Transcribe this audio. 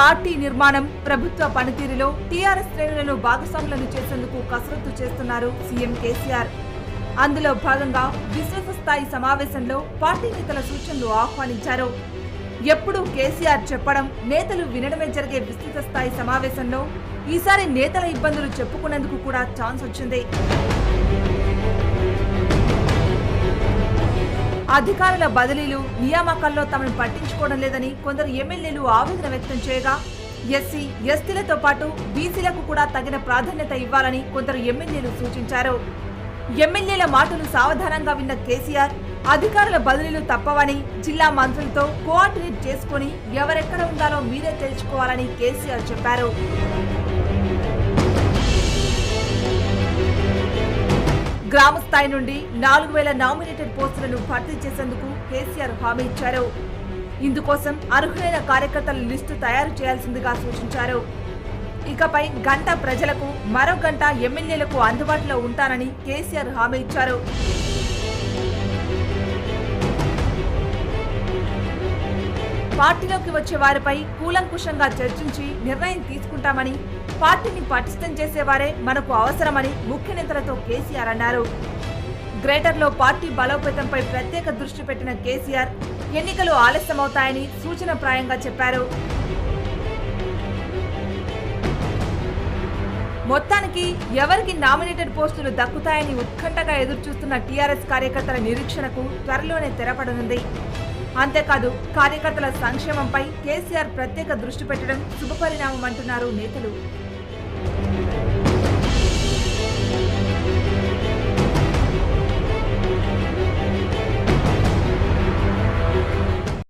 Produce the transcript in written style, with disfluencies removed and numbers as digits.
Party నిర్మాణం, ప్రభుత్వ పనితీరులో టీఆర్ఎస్ శ్రేణులను భాగస్వాములను చేసేందుకు కసరత్తు చేస్తున్నారు సీఎం కేసీఆర్. అందులో భాగంగా విస్తృత స్థాయి సమావేశంలో పార్టీ నేతల సూచనలు ఆహ్వానించారు. ఎప్పుడూ కేసీఆర్ చెప్పడం, నేతలు వినడమే జరిగే విస్తృత స్థాయి సమావేశంలో ఈసారి నేతల ఇబ్బందులు చెప్పుకునేందుకు కూడా ఛాన్స్ వచ్చింది. అధికారుల బదిలీలు, నియామకాల్లో తమను పట్టించుకోవడం లేదని కొందరు ఎమ్మెల్యేలు ఆవేదన వ్యక్తం చేయగా, ఎస్సీ, ఎస్టీలతో పాటు బీసీలకు కూడా తగిన ప్రాధాన్యత ఇవ్వాలని కొందరు ఎమ్మెల్యేలు సూచించారు. ఎమ్మెల్యేల మాటలు సావధానంగా విన్న కేసీఆర్, అధికారుల బదిలీలు తప్పవని జిల్లా మంత్రులతో కోఆర్డినేట్ చేసుకుని ఎవరెక్కడ ఉండాలో మీరే తెలుసుకోవాలని కేసీఆర్ చెప్పారు. గ్రామ స్థాయి నుండి 4000 నామినేటెడ్ పోస్టులను భర్తీ చేసేందుకు కేసీఆర్ హామీ ఇచ్చారు. ఇందుకోసం అర్హులైన కార్యకర్తల లిస్టు తయారు చేయాల్సిందిగా సూచించారు. ఇకపై గంట ప్రజలకు, మరో గంట ఎమ్మెల్యేలకు అందుబాటులో ఉంటానని కేసీఆర్ హామీ ఇచ్చారు. పార్టీలోకి వచ్చే వారిపై కూలంకుషంగా చర్చించి నిర్ణయం తీసుకుంటామని, పార్టీని పటిష్టం చేసేవారే మనకు అవసరమని ముఖ్య నేతలతో కేసీఆర్ అన్నారు. గ్రేటర్లో పార్టీ బలోపేతంపై ప్రత్యేక దృష్టి పెట్టిన కేసీఆర్, ఎన్నికలు ఆలస్యమవుతాయని సూచనప్రాయంగా చెప్పారు. మొత్తానికి ఎవరికి నామినేటెడ్ పోస్టులు దక్కుతాయని ఉత్కంఠగా ఎదురుచూస్తున్న టీఆర్ఎస్ కార్యకర్తల నిరీక్షణకు త్వరలోనే తెరపడనుంది. అంతేకాదు, కార్యకర్తల సంక్షేమంపై కేసీఆర్ ప్రత్యేక దృష్టి పెట్టడం శుభపరిణామం అంటున్నారు నేతలు.